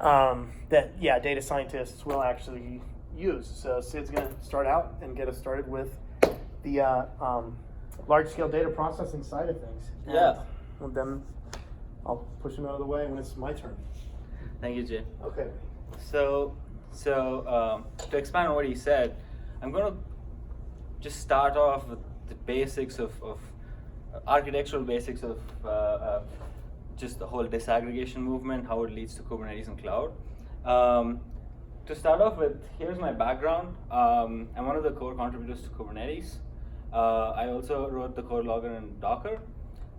that data scientists will actually use. So Sid's going to start out and get us started with the large-scale data processing side of things. Yeah. And then I'll push him out of the way when it's my turn. Thank you, Jay. Okay. So to expand on what he said, I'm going to just start off with the basics of architectural basics of just the whole disaggregation movement, how it leads to Kubernetes and cloud. To start off with, here's my background. I'm one of the core contributors to Kubernetes. I also wrote the core logger in Docker.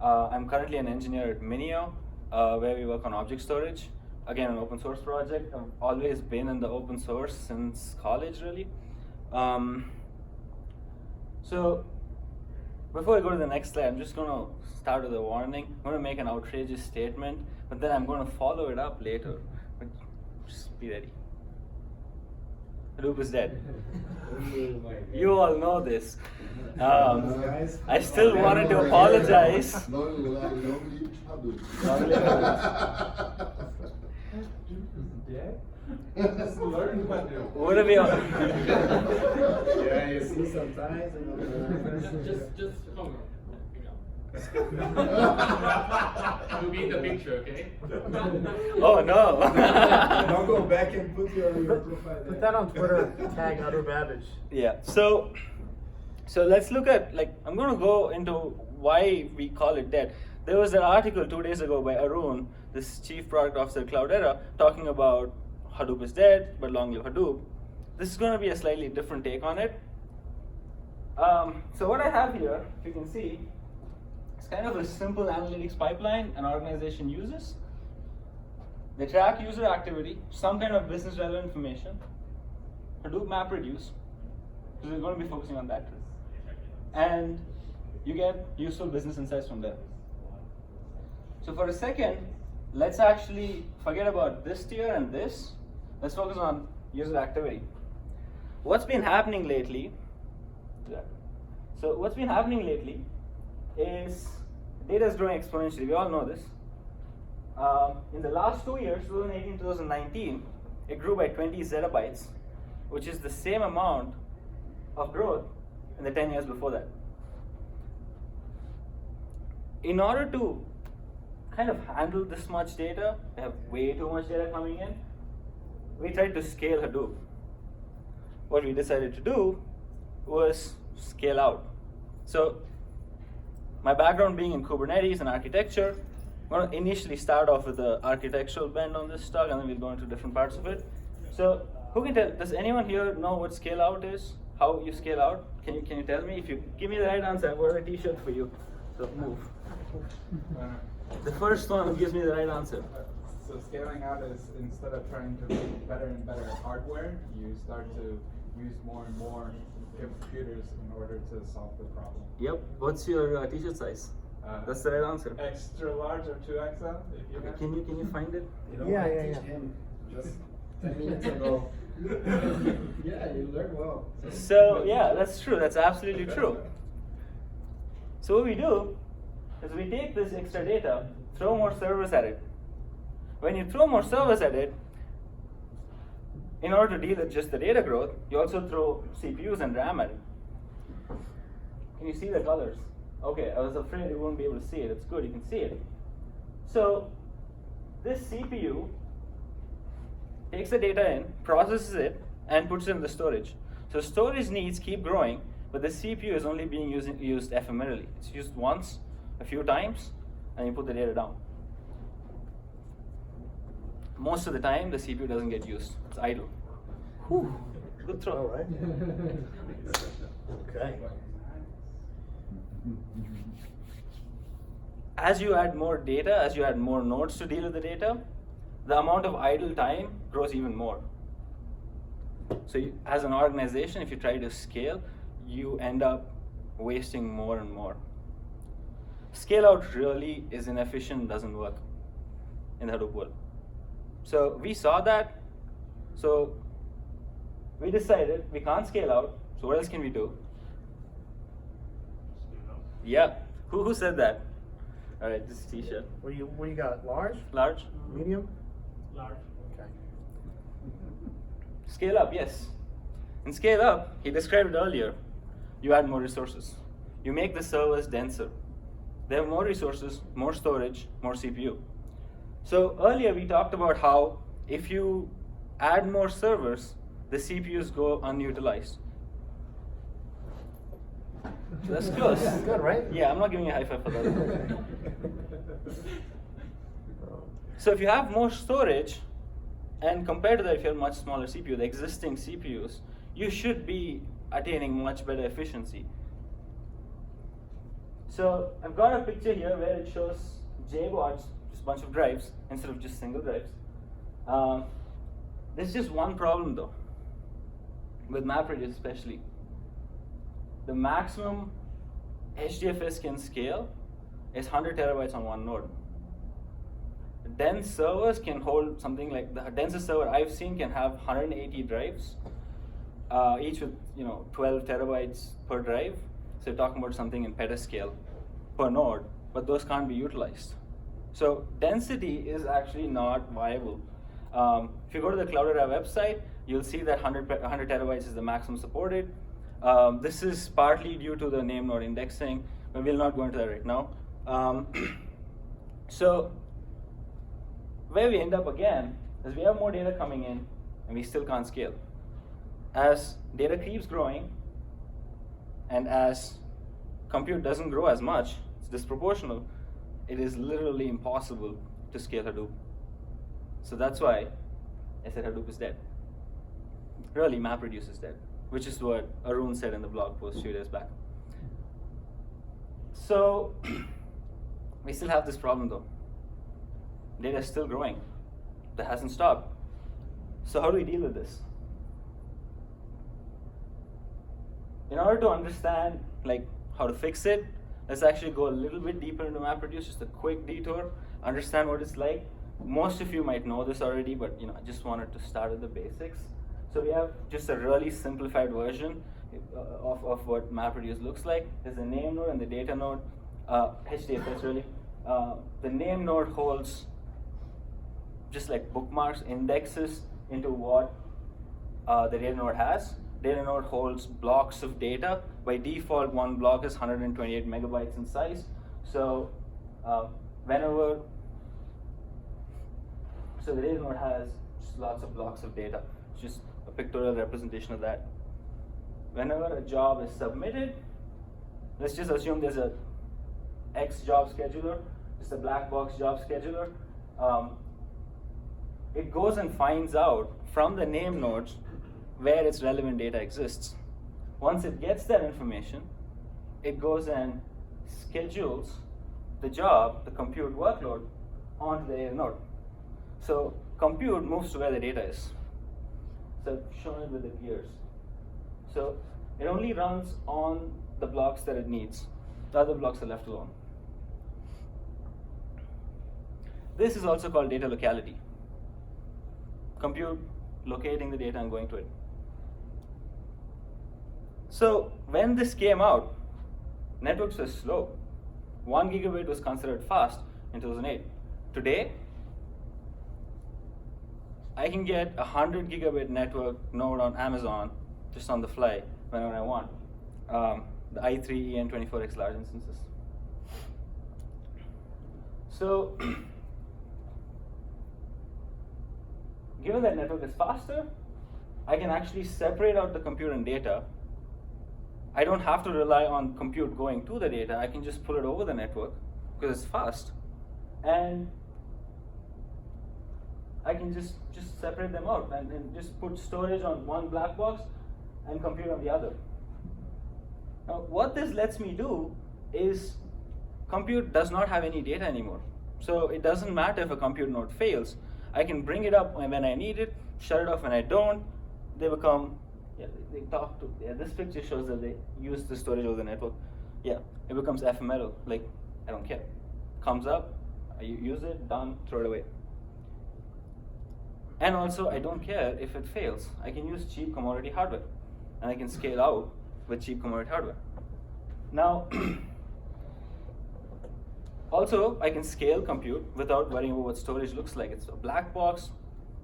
I'm currently an engineer at Minio, where we work on object storage. Again, an open source project. I've always been in the open source since college, really. So before I go to the next slide, I'm just going to start with a warning. I'm going to make an outrageous statement, but then I'm going to follow it up later. But just be ready. Hadoop is dead. You all know this. I still wanted to apologize. What have you? Yeah, you see sometimes. Just come You'll be in the picture, okay? Oh no! Don't go back and put your profile there. Put that on Twitter. Tag Utter Babbage. Yeah. So let's look at, I'm going to go into why we call it dead. There was an article 2 days ago by Arun, this chief product officer at Cloudera, talking about Hadoop is dead, but long live Hadoop. This is going to be a slightly different take on it. So what I have here, if you can see, it's kind of a simple analytics pipeline an organization uses. They track user activity, some kind of business relevant information, Hadoop map reduce, because we're going to be focusing on that. And you get useful business insights from there. So for a second, let's actually forget about this tier and this. Let's focus on user activity. What's been happening lately? So what's been happening lately is data is growing exponentially. We all know this. In the last 2 years, 2018, 2019, it grew by 20 zettabytes, which is the same amount of growth in the 10 years before that. In order to kind of handle this much data, we have way too much data coming in, we tried to scale Hadoop. What we decided to do was scale out. So my background being in Kubernetes and architecture, I'm going to initially start off with the architectural bend on this talk, and then we'll go into different parts of it. So who can tell, does anyone here know what scale out is? How you scale out? Can you tell me? If you give me the right answer, I've got a t-shirt for you. So move. The first one who gives me the right answer. So scaling out is, instead of trying to make better and better hardware, you start to use more and more computers in order to solve the problem. Yep. What's your t-shirt size? That's the right answer. Extra large or 2XL, if you have. Can you find it? You know, Yeah, I yeah, teach yeah. him just 10 minutes ago. Yeah, you learn well. So yeah, that's true. That's absolutely true. So what we do is we take this extra data, throw more servers at it. When you throw more servers at it, in order to deal with just the data growth, you also throw CPUs and RAM at it. Can you see the colors? Okay, I was afraid you wouldn't be able to see it. It's good, you can see it. So this CPU takes the data in, processes it, and puts it in the storage. So storage needs keep growing, but the CPU is only being used ephemerally. It's used once, a few times, and you put the data down. Most of the time, the CPU doesn't get used. It's idle. Whew, good throw. All right. Okay. As you add more data, as you add more nodes to deal with the data, the amount of idle time grows even more. So you, as an organization, if you try to scale, you end up wasting more and more. Scale out really is inefficient, doesn't work in the Hadoop world. So we saw that, so we decided we can't scale out, so what else can we do? Yeah, who said that? All right, this t-shirt. What do you got? Large? Large? Medium? Large. Okay. Scale up, yes. In scale up, he described it earlier, you add more resources. You make the servers denser. They have more resources, more storage, more CPU. So earlier we talked about how if you add more servers, the CPUs go unutilized. So that's close. Yeah, good, right? Yeah, I'm not giving you a high five for that. So if you have more storage, and compared to that, if you have much smaller CPU, the existing CPUs, you should be attaining much better efficiency. So I've got a picture here where it shows JBots, just a bunch of drives, instead of just single drives. There's just one problem though, with MapReduce especially. The maximum HDFS can scale is 100 terabytes on one node. Dense servers can hold something like, the densest server I've seen can have 180 drives, each with 12 terabytes per drive. So you're talking about something in petascale per node, but those can't be utilized. So density is actually not viable. If you go to the Cloudera website, you'll see that 100 terabytes is the maximum supported. This is partly due to the name node indexing, but we'll not go into that right now. So where we end up again is we have more data coming in and we still can't scale. As data keeps growing and as compute doesn't grow as much, it's disproportional, it is literally impossible to scale Hadoop. So that's why I said Hadoop is dead. Really, MapReduce is dead, which is what Arun said in the blog post a few days back. So we still have this problem though. Data is still growing. That hasn't stopped. So how do we deal with this? In order to understand how to fix it, let's actually go a little bit deeper into MapReduce, just a quick detour, understand what it's like. Most of you might know this already, but I just wanted to start with the basics. So we have just a really simplified version of what MapReduce looks like. There's a name node and the data node, HDFS really. The name node holds just like bookmarks, indexes into what the data node has. Data node holds blocks of data. By default, one block is 128 megabytes in size. So so the data node has just lots of blocks of data. It's just a pictorial representation of that. Whenever a job is submitted, let's just assume there's a X job scheduler, just a black box job scheduler. It goes and finds out from the name nodes where its relevant data exists. Once it gets that information, it goes and schedules the job, the compute workload, onto the data node. So compute moves to where the data is. So I've shown it with the gears. So it only runs on the blocks that it needs. The other blocks are left alone. This is also called data locality. Compute locating the data and going to it. So when this came out, networks were slow. 1 gigabit was considered fast in 2008. Today, I can get a 100 gigabit network node on Amazon just on the fly whenever I want. The i3 EN24X large instances. So given that network is faster, I can actually separate out the compute and data. I don't have to rely on compute going to the data. I can just pull it over the network because it's fast. And I can just separate them out and just put storage on one black box and compute on the other. Now, what this lets me do is compute does not have any data anymore. So it doesn't matter if a compute node fails. I can bring it up when I need it, shut it off when I don't. They become, they talk to, this picture shows that they use the storage over the network. Yeah, it becomes ephemeral, I don't care. Comes up, I use it, done, throw it away. And also, I don't care if it fails. I can use cheap commodity hardware, and I can scale out with cheap commodity hardware. Now, also, I can scale compute without worrying about what storage looks like. It's a black box.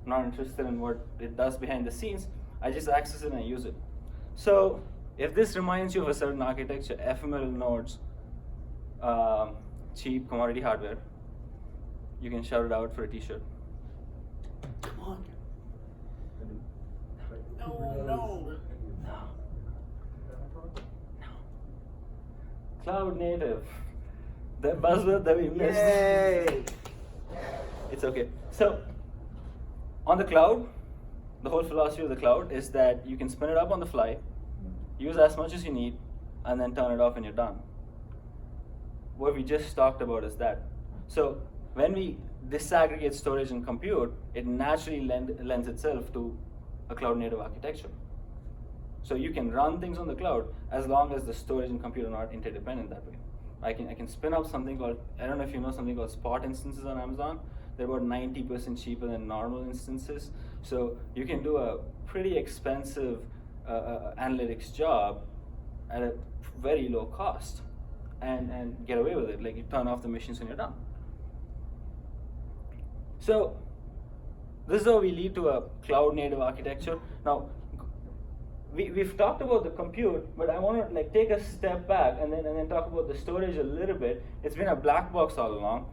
I'm not interested in what it does behind the scenes. I just access it and I use it. So if this reminds you of a certain architecture, ephemeral nodes, cheap commodity hardware, you can shout it out for a t-shirt. Come on. No. Cloud native. The buzzword that we missed. Yay! It's okay. So, on the cloud, the whole philosophy of the cloud is that you can spin it up on the fly, use as much as you need, and then turn it off when you're done. What we just talked about is that. So, when we disaggregate storage and compute, it naturally lends itself to a cloud native architecture. So you can run things on the cloud as long as the storage and compute are not interdependent that way. I can spin up something called, I don't know if you know something called spot instances on Amazon. They're about 90% cheaper than normal instances. So you can do a pretty expensive analytics job at a very low cost and get away with it. Like you turn off the machines when you're done. So this is how we lead to a cloud native architecture. Now, we've talked about the compute, but I want to like take a step back and then talk about the storage a little bit. It's been a black box all along.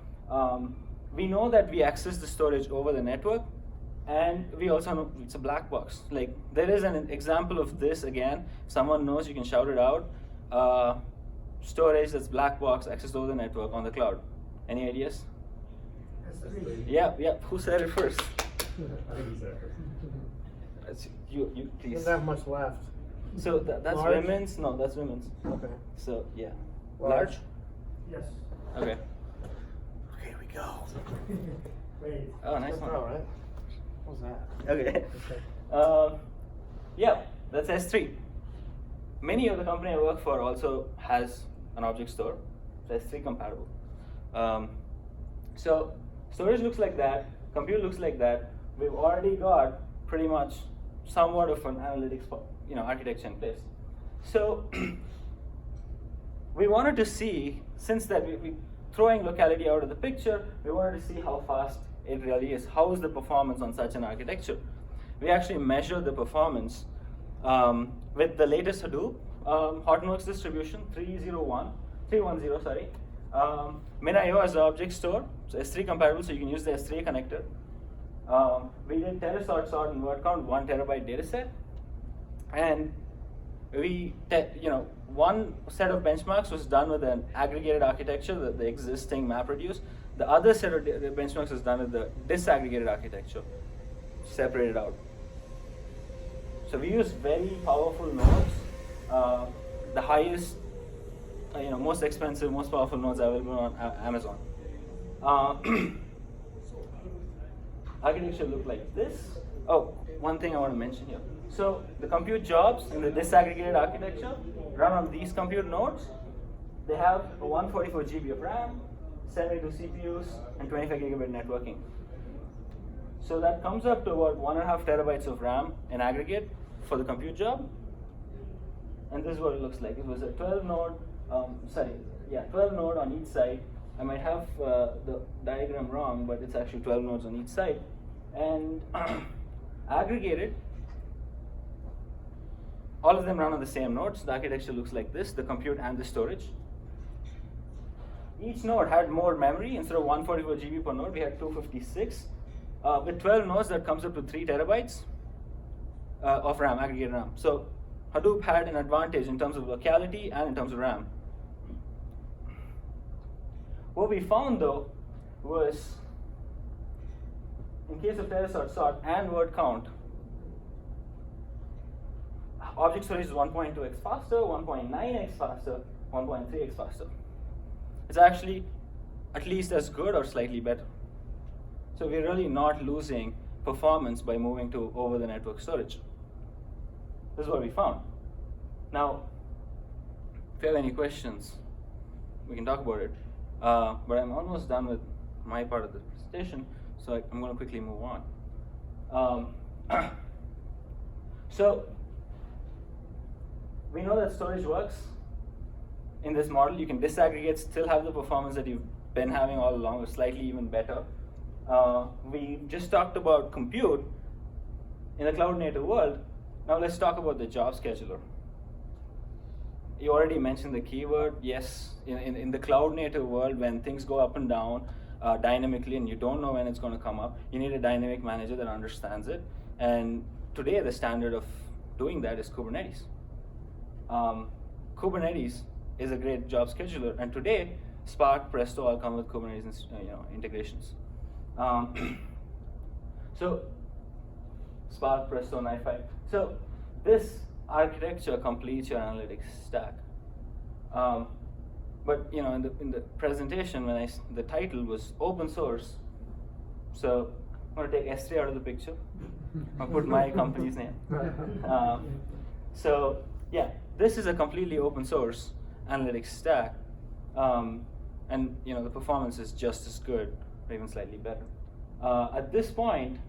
We know that we access the storage over the network, and we also know it's a black box. Like there is an example of this again. If someone knows, you can shout it out. Storage that's black box accessed over the network on the cloud. Any ideas? Yeah. Who said it first? I think you said it first. You please. Doesn't have much left. So that's Large? women's? No, that's women's. Okay. So yeah. Large? Large? Yes. Okay. Okay, we go. Wait. Oh, nice one. All right. What was that? Okay. Okay. Yeah, that's S3. Many of the company I work for also has an object store. It's S3 compatible. So storage looks like that. Compute looks like that. We've already got pretty much somewhat of an analytics, architecture in place. So we wanted to see, since that we throwing locality out of the picture, we wanted to see how fast it really is. How is the performance on such an architecture? We actually measured the performance with the latest Hadoop Hortonworks distribution 310, sorry. MinIO as the object store, so S3 compatible, so you can use the S3 connector. We did terasort sort and word count 1 terabyte data set, and we one set of benchmarks was done with an aggregated architecture, the existing MapReduce. The other set of benchmarks was done with the disaggregated architecture, separated out. So we use very powerful nodes, the highest, most expensive, most powerful nodes available on Amazon. Architecture look like this. Oh, one thing I want to mention here. So the compute jobs in the disaggregated architecture run on these compute nodes. They have a 144 GB of RAM, 72 CPUs, and 25 gigabit networking. So that comes up to about 1.5 terabytes of RAM in aggregate for the compute job. And this is what it looks like. It was a 12 node, 12 node on each side. I might have the diagram wrong, but it's actually 12 nodes on each side. And aggregated, all of them run on the same nodes. The architecture looks like this, the compute and the storage. Each node had more memory. Instead of 144 GB per node, we had 256. With 12 nodes, that comes up to 3 terabytes of RAM, aggregated RAM. So Hadoop had an advantage in terms of locality and in terms of RAM. What we found though was, in case of terasort sort and word count, object storage is 1.2x faster, 1.9x faster, 1.3x faster. It's actually at least as good or slightly better. So we're really not losing performance by moving to over the network storage. This is what we found. Now, if you have any questions, we can talk about it. But I'm almost done with my part of the presentation, so I'm going to quickly move on. So we know that storage works in this model. You can disaggregate, still have the performance that you've been having all along, or slightly even better. We just talked about compute. In the cloud native world, Now let's talk about the job scheduler. You already mentioned the keyword. Yes, in the cloud native world, when things go up and down dynamically and you don't know when it's going to come up, you need a dynamic manager that understands it. And today the standard of doing that is Kubernetes. Kubernetes is a great job scheduler, and today Spark, Presto all come with Kubernetes integrations. So Spark, Presto, NiFi. So this architecture completes your analytics stack. But in the presentation, the title was open source. So I'm going to take S3 out of the picture. I'll put my company's name. So yeah, this is a completely open source analytics stack, and the performance is just as good, or even slightly better. At this point,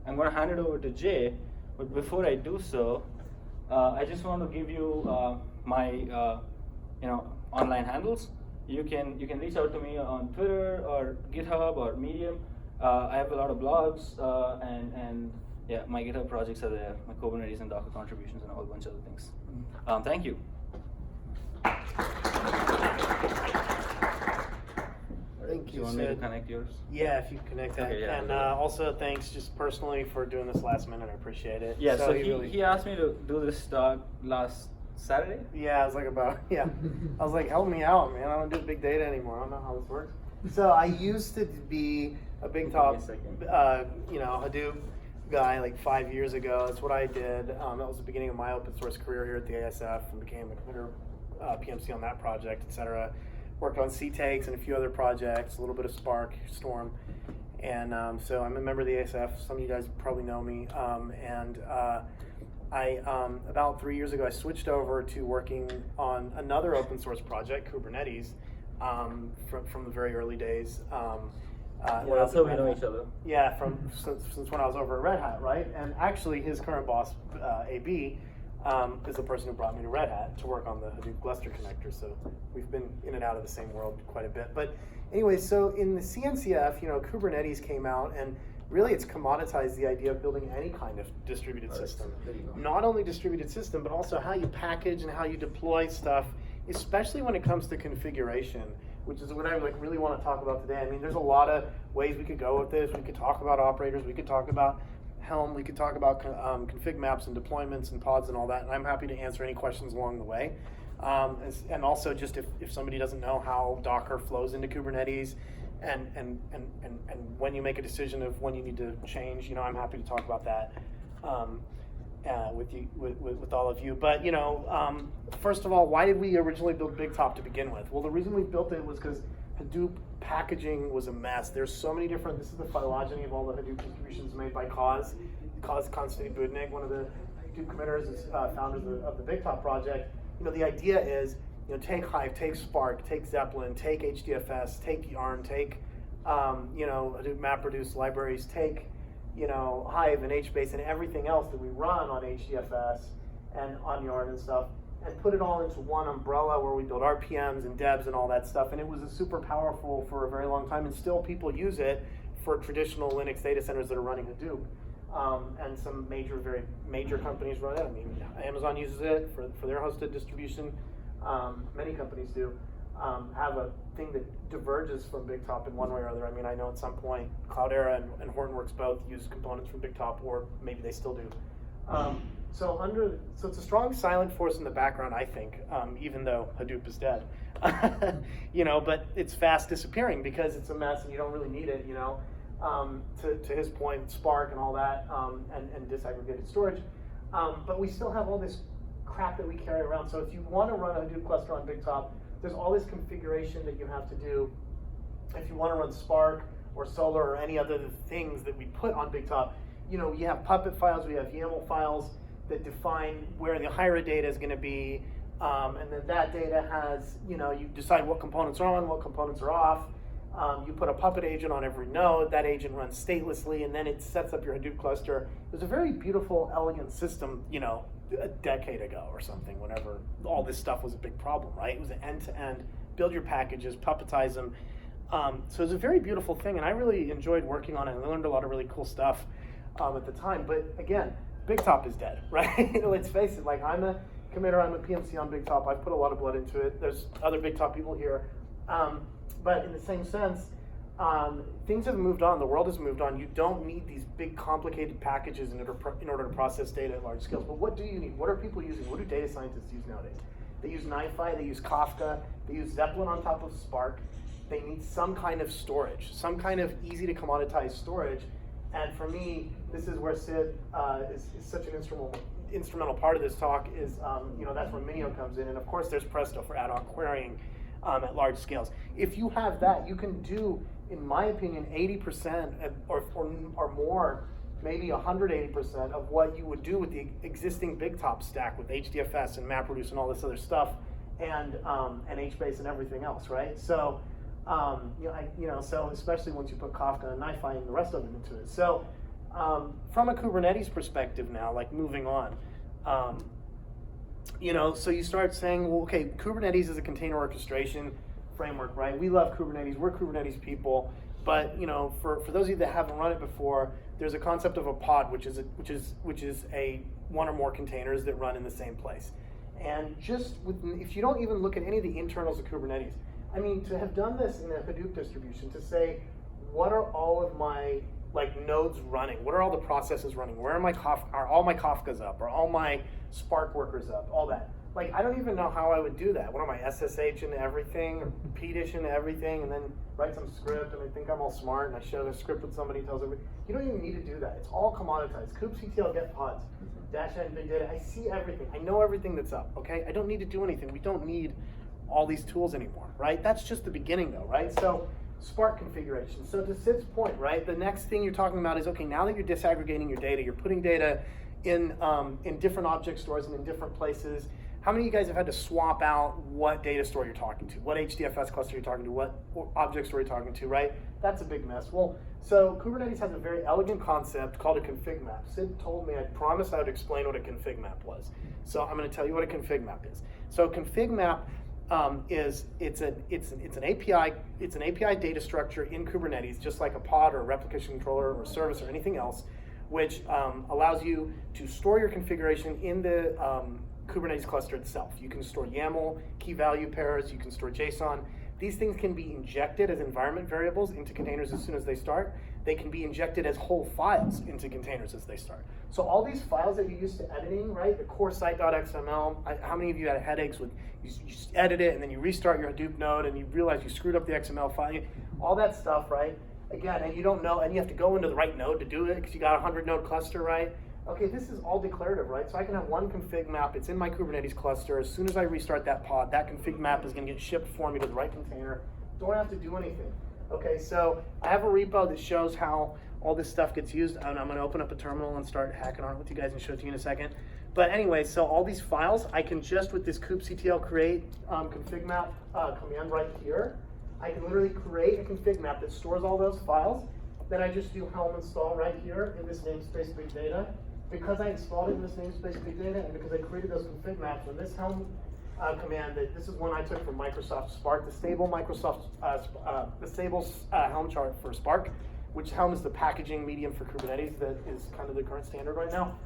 I'm going to hand it over to Jay. But before I do so, I just want to give you my online handles. You can reach out to me on Twitter or GitHub or Medium. I have a lot of blogs and yeah, my GitHub projects are there, my Kubernetes and Docker contributions and a whole bunch of other things. Thank you. Thank Do you want me to connect yours? Yeah, if you connect that. Okay, yeah, and also thanks just personally for doing this last minute. I appreciate it. Yeah, so he asked me to do this talk last Saturday. Yeah, I was like I was like, help me out, man. I don't do big data anymore. I don't know how this works. So I used to be a big top, Hadoop guy like 5 years ago. That's what I did. That was the beginning of my open source career here at the ASF, and became a computer PMC on that project, etc. Worked on CTAKes and a few other projects, a little bit of Spark, Storm. And so I'm a member of the ASF. Some of you guys probably know me. I about 3 years ago, I switched over to working on another open source project, Kubernetes, from the very early days. That's how we know each other. Yeah, since when I was over at Red Hat, right? And actually, his current boss, AB, is the person who brought me to Red Hat to work on the Hadoop Gluster connector. So we've been in and out of the same world quite a bit. But anyway, so in the CNCF, Kubernetes came out, and really it's commoditized the idea of building any kind of distributed system. Not only distributed system, but also how you package and how you deploy stuff, especially when it comes to configuration, which is what I really want to talk about today. I mean, there's a lot of ways we could go with this. We could talk about operators. We could talk about Helm. We could talk about config maps and deployments and pods and all that. And I'm happy to answer any questions along the way. And also, just if somebody doesn't know how Docker flows into Kubernetes, and when you make a decision of when you need to change, I'm happy to talk about that with all of you. But first of all, why did we originally build BigTop to begin with? Well, the reason we built it was because Hadoop packaging was a mess. There's so many different. This is the phylogeny of all the Hadoop distributions made by Koz Konstantin Budnik, one of the Hadoop committers, is founders of the BigTop project. The idea is, take Hive, take Spark, take Zeppelin, take HDFS, take Yarn, take Hadoop MapReduce libraries, take Hive and HBase and everything else that we run on HDFS and on Yarn and stuff, and put it all into one umbrella where we build RPMs and DEBs and all that stuff. And it was super powerful for a very long time, and still people use it for traditional Linux data centers that are running Hadoop. And some very major companies run it. I mean, Amazon uses it for their hosted distribution. Many companies do. Have a thing that diverges from BigTop in one way or other. I mean, I know at some point Cloudera and Hortonworks both use components from BigTop, or maybe they still do. So it's a strong silent force in the background, I think, even though Hadoop is dead. But it's fast disappearing because it's a mess and you don't really need it. To his point, Spark and all that, and disaggregated storage. But we still have all this crap that we carry around. So if you want to run a Hadoop cluster on BigTop, there's all this configuration that you have to do. If you want to run Spark or Solar or any other things that we put on BigTop, you have Puppet files, we have YAML files that define where the Hira data is going to be, and then that data has, you decide what components are on, what components are off. You put a Puppet agent on every node, that agent runs statelessly, and then it sets up your Hadoop cluster. It was a very beautiful, elegant system, a decade ago or something, whenever all this stuff was a big problem, right? It was an end-to-end, build your packages, puppetize them. So it was a very beautiful thing, and I really enjoyed working on it, and I learned a lot of really cool stuff at the time. But again, BigTop is dead, right? Let's face it, like I'm a committer, I'm a PMC on BigTop, I've put a lot of blood into it. There's other BigTop people here. But in the same sense, things have moved on, the world has moved on. You don't need these big complicated packages in order to process data at large scales. But what do you need? What are people using? What do data scientists use nowadays? They use NiFi, they use Kafka, they use Zeppelin on top of Spark. They need some kind of storage, some kind of easy to commoditize storage. And for me, this is where Sid is such an instrumental part of this talk is, that's where Minio comes in. And of course there's Presto for ad hoc querying at large scales. If you have that, you can do, in my opinion, 80% or more, maybe 180% of what you would do with the existing BigTop stack with HDFS and MapReduce and all this other stuff, and HBase and everything else, right? So, so especially once you put Kafka and NiFi and the rest of it into it. So, from a Kubernetes perspective now, like moving on, so you start saying, well, okay, Kubernetes is a container orchestration framework, right? We love Kubernetes. We're Kubernetes people. But for those of you that haven't run it before, there's a concept of a pod, which is a one or more containers that run in the same place. And if you don't even look at any of the internals of Kubernetes, I mean, to have done this in a Hadoop distribution, to say, what are all of my nodes running? What are all the processes running? Where are all my Kafkas up? Are all my Spark workers up? All that. I don't even know how I would do that. What am I, SSH into everything, or PDish into everything, and then write some script, and I think I'm all smart, and I share the script with somebody, tells everybody. You don't even need to do that. It's all commoditized. kubectl, get pods, -n, big data. I see everything. I know everything that's up, okay? I don't need to do anything. We don't need all these tools anymore, right? That's just the beginning, though, right? So Spark configuration. So to Sid's point, right, the next thing you're talking about is, okay, now that you're disaggregating your data, you're putting data in different object stores and in different places. How many of you guys have had to swap out what data store you're talking to, what HDFS cluster you're talking to, what object store you're talking to, right? That's a big mess. Well, so Kubernetes has a very elegant concept called a config map. Sid told me, I promised I would explain what a config map was. So I'm going to tell you what a config map is. So a config map it's an API data structure in Kubernetes, just like a pod or a replication controller or service or anything else, which allows you to store your configuration in the Kubernetes cluster itself. You can store YAML, key value pairs, you can store JSON. These things can be injected as environment variables into containers as soon as they start. They can be injected as whole files into containers as they start. So all these files that you're used to editing, right? The core site.xml, how many of you had headaches with, you just edit it and then you restart your Hadoop node and you realize you screwed up the XML file, all that stuff, right? Again, and you don't know, and you have to go into the right node to do it because you got a 100 node cluster, right? Okay, this is all declarative, right? So I can have one config map, it's in my Kubernetes cluster. As soon as I restart that pod, that config map is gonna get shipped for me to the right container. Don't have to do anything. Okay, so I have a repo that shows how all this stuff gets used, and I'm gonna open up a terminal and start hacking on it with you guys and show it to you in a second. But anyway, so all these files, I can just with this kubectl create config map command right here, I can literally create a config map that stores all those files. Then I just do helm install right here in this namespace big data. Because I installed it in this namespace big data, and because I created those config maps in this helm command, this is one I took from Microsoft Spark, the stable Helm chart for Spark, which Helm is the packaging medium for Kubernetes that is kind of the current standard right now,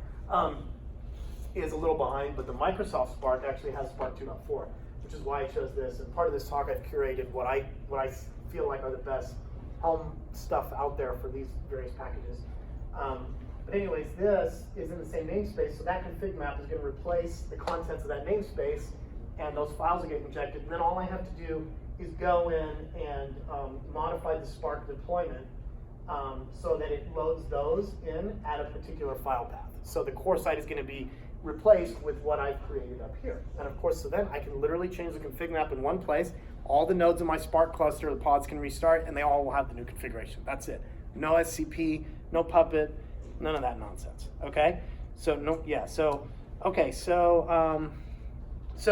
is a little behind, but the Microsoft Spark actually has Spark 2.4, which is why I chose this. And part of this talk, I've curated what I feel like are the best Helm stuff out there for these various packages. But anyways, this is in the same namespace, so that config map is going to replace the contents of that namespace, and those files will get injected. And then all I have to do is go in and modify the Spark deployment so that it loads those in at a particular file path. So the core site is going to be replaced with what I've created up here. And of course, so then I can literally change the config map in one place. All the nodes in my Spark cluster, the pods can restart, and they all will have the new configuration. That's it. No SCP, no Puppet, none of that nonsense. Okay? So no, yeah. So okay. So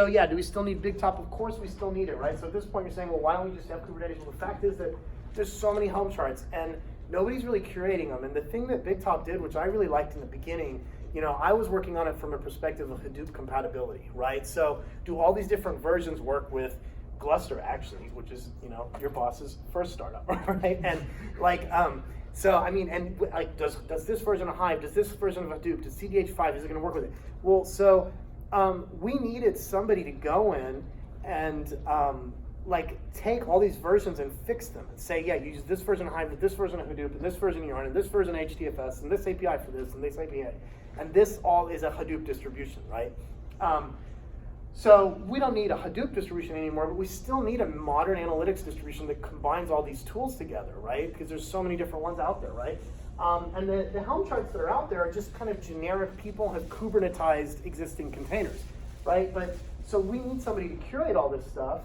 yeah. Do we still need BigTop? Of course, we still need it, right? So at this point, you're saying, well, why don't we just have Kubernetes? Well, the fact is that there's so many Helm charts, and nobody's really curating them. And the thing that BigTop did, which I really liked in the beginning, I was working on it from a perspective of Hadoop compatibility, right? So do all these different versions work with Gluster, actually, which is your boss's first startup, right? And So I mean, and like, does this version of Hive, does this version of Hadoop, does CDH5, is it going to work with it? Well, so we needed somebody to go in and like take all these versions and fix them and say, yeah, you use this version of Hive with this version of Hadoop and this version of Yarn and this version of HDFS and this API for this and this API, and this all is a Hadoop distribution, right? So we don't need a Hadoop distribution anymore, but we still need a modern analytics distribution that combines all these tools together, right? Because there's so many different ones out there, right? And the Helm charts that are out there are just kind of generic. People have Kubernetized existing containers, right? But so we need somebody to curate all this stuff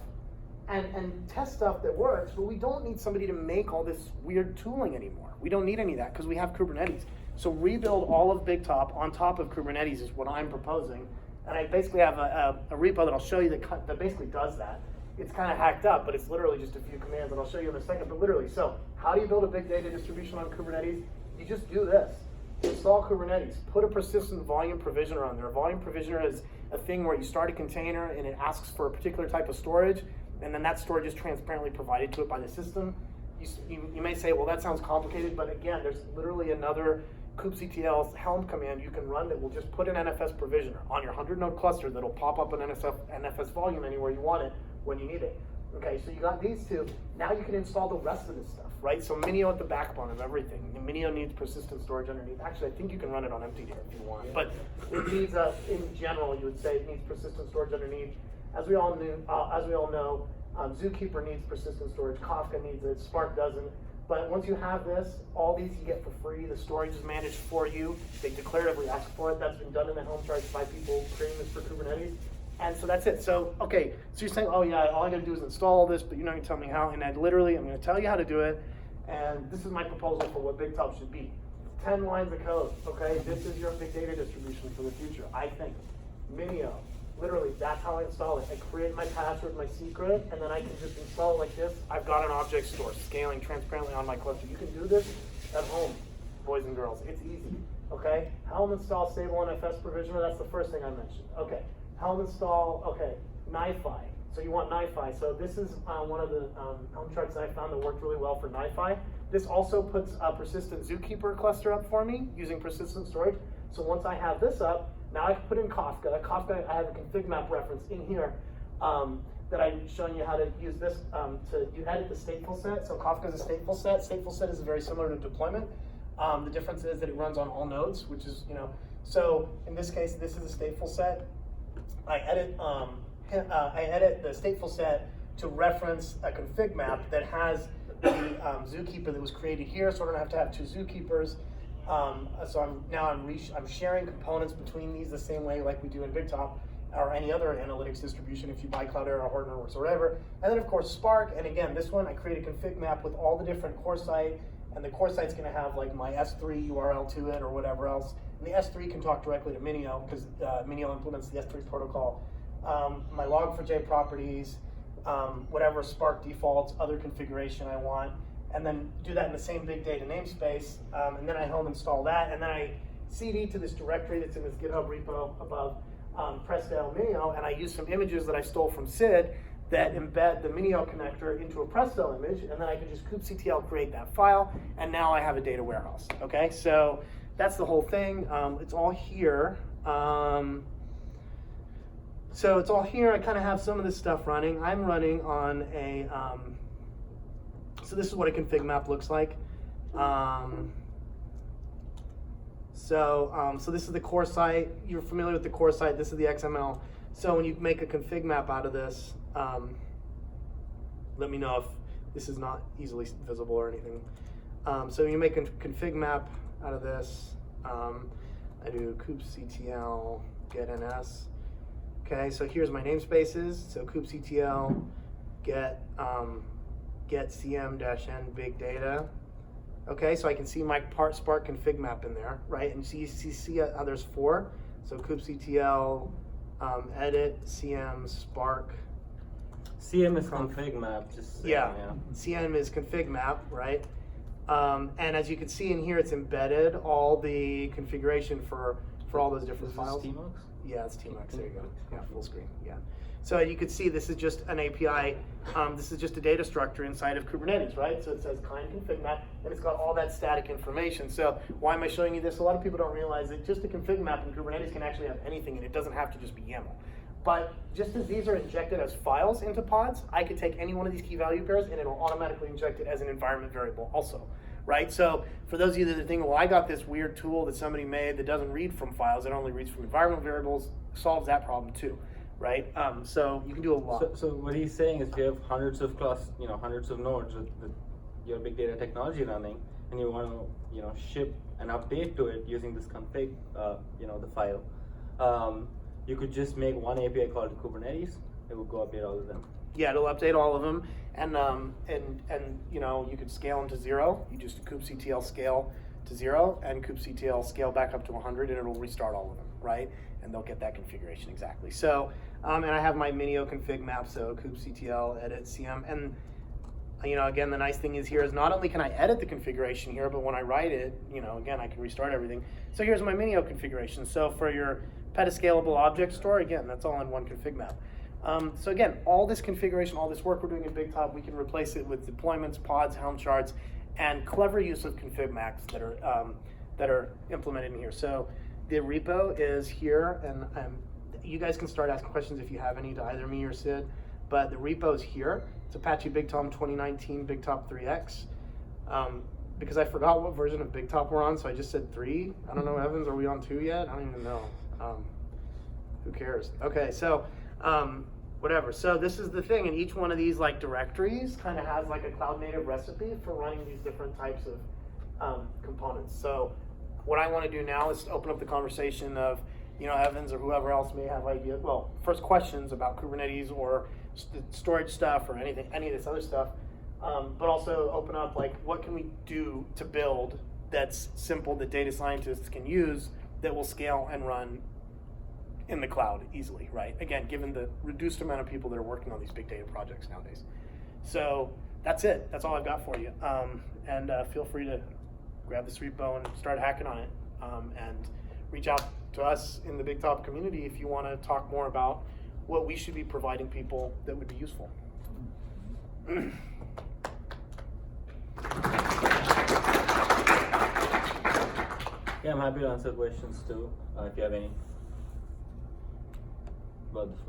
and test stuff that works, but we don't need somebody to make all this weird tooling anymore. We don't need any of that because we have Kubernetes. So rebuild all of Big Top on top of Kubernetes is what I'm proposing. And I basically have a repo that I'll show you that basically does that. It's kind of hacked up, but it's literally just a few commands that I'll show you in a second. But literally, so how do you build a big data distribution on Kubernetes? You just do this. Install Kubernetes. Put a persistent volume provisioner on there. A volume provisioner is a thing where you start a container and it asks for a particular type of storage, and then that storage is transparently provided to it by the system. You may say, well, that sounds complicated, but again, there's literally another kubectl Helm command you can run that will just put an NFS provisioner on your 100-node cluster that'll pop up an NFS volume anywhere you want it when you need it. Okay, so you got these two. Now you can install the rest of this stuff, right? So Minio at the backbone of everything. And Minio needs persistent storage underneath. Actually, I think you can run it on empty if you want. But it needs, in general, you would say it needs persistent storage underneath. As we all know, Zookeeper needs persistent storage. Kafka needs it. Spark doesn't. But once you have this, all these you get for free. The storage is managed for you. They declaratively ask for it. That's been done in the Helm charts by people creating this for Kubernetes. And so that's it. So, okay, so you're saying, oh yeah, all I gotta do is install all this, but you're not gonna tell me how. And I'm gonna tell you how to do it. And this is my proposal for what Big Top should be. 10 lines of code, okay? This is your big data distribution for the future, I think. Minio, literally, that's how I install it. I create my password, my secret, and then I can just install it like this. I've got an object store scaling transparently on my cluster. You can do this at home, boys and girls. It's easy, okay? Helm install stable NFS provisioner, that's the first thing I mentioned. Okay, Helm install, okay, NiFi. So you want NiFi. So this is one of the Helm charts that I found that worked really well for NiFi. This also puts a persistent Zookeeper cluster up for me using persistent storage. So once I have this up, now I can put in Kafka. Kafka, I have a config map reference in here that I'm showing you how to use this you edit the stateful set. So Kafka is a stateful set. Stateful set is very similar to deployment. The difference is that it runs on all nodes, which is, so in this case, this is a stateful set. I edit the stateful set to reference a config map that has the Zookeeper that was created here, so I don't have to have two Zookeepers. So I'm sharing components between these the same way like we do in Big Top or any other analytics distribution if you buy Cloudera or Hortonworks or whatever. And then of course Spark, and again this one I create a config map with all the different core site, and the core site's gonna have like my S3 URL to it or whatever else. And the S3 can talk directly to Minio because Minio implements the S3 protocol. My log4j properties, whatever Spark defaults, other configuration I want, and then do that in the same big data namespace, and then I Helm install that, and then I CD to this directory that's in this GitHub repo above Presto Minio, and I use some images that I stole from Sid that embed the Minio connector into a Presto image, and then I can just kubectl create that file, and now I have a data warehouse, okay? So that's the whole thing. It's all here. So it's all here. I kind of have some of this stuff running. I'm running on a, so this is what a config map looks like. So this is the core site. You're familiar with the core site. This is the XML. So when you make a config map out of this, let me know if this is not easily visible or anything. So you make a config map out of this. I do kubectl get ns. Okay, so here's my namespaces. So kubectl get cm-n big data. Okay, so I can see my Spark config map in there, right? And see how there's 4. So kubectl edit cm Spark. CM is config map, just saying, yeah. CM is config map, right? And as you can see in here, it's embedded all the configuration for for all those different This is files. Teamworks? Yeah, it's Teamworks. There you go. Yeah, full screen. Yeah. So you could see this is just an API. This is just a data structure inside of Kubernetes, right? So it says client config map, and it's got all that static information. So why am I showing you this? A lot of people don't realize that just a config map in Kubernetes can actually have anything, and it doesn't have to just be YAML. But just as these are injected as files into pods, I could take any one of these key value pairs, and it'll automatically inject it as an environment variable also. Right? So for those of you that are thinking, well, I got this weird tool that somebody made that doesn't read from files, it only reads from environment variables, solves that problem too, right? So you can do a lot. So what he's saying is, if you have hundreds of hundreds of nodes with your big data technology running, and you want to, ship an update to it using this config, the file, you could just make one API called Kubernetes. It would go update all of them. Yeah, it'll update all of them, and you could scale them to 0. You just kubectl scale to 0, and kubectl scale back up to 100, and it'll restart all of them, right? And they'll get that configuration exactly. So, and I have my Minio config map, so kubectl edit cm, and again, the nice thing is here is not only can I edit the configuration here, but when I write it, again, I can restart everything. So here's my Minio configuration. So for your petascalable object store, again, that's all in one config map. So again, all this configuration, all this work we're doing in BigTop, we can replace it with deployments, pods, Helm charts, and clever use of config maps that are implemented in here. So the repo is here, and you guys can start asking questions if you have any to either me or Sid. But the repo is here. It's Apache BigTop 2019 BigTop 3x. Because I forgot what version of BigTop we're on, so I just said 3. I don't know, Evans, are we on 2 yet? I don't even know. Who cares? Okay, so whatever. So this is the thing, and each one of these directories kind of has a cloud native recipe for running these different types of components. So what I want to do now is open up the conversation of, Evans or whoever else may have ideas. Well, first questions about Kubernetes or storage stuff or any of this other stuff, but also open up what can we do to build that's simple that data scientists can use that will scale and run in the cloud easily, right? Again, given the reduced amount of people that are working on these big data projects nowadays. So that's it. That's all I've got for you. And feel free to grab this repo and start hacking on it. And reach out to us in the BigTop community if you want to talk more about what we should be providing people that would be useful. Yeah, I'm happy to answer questions too, if you have any about the first.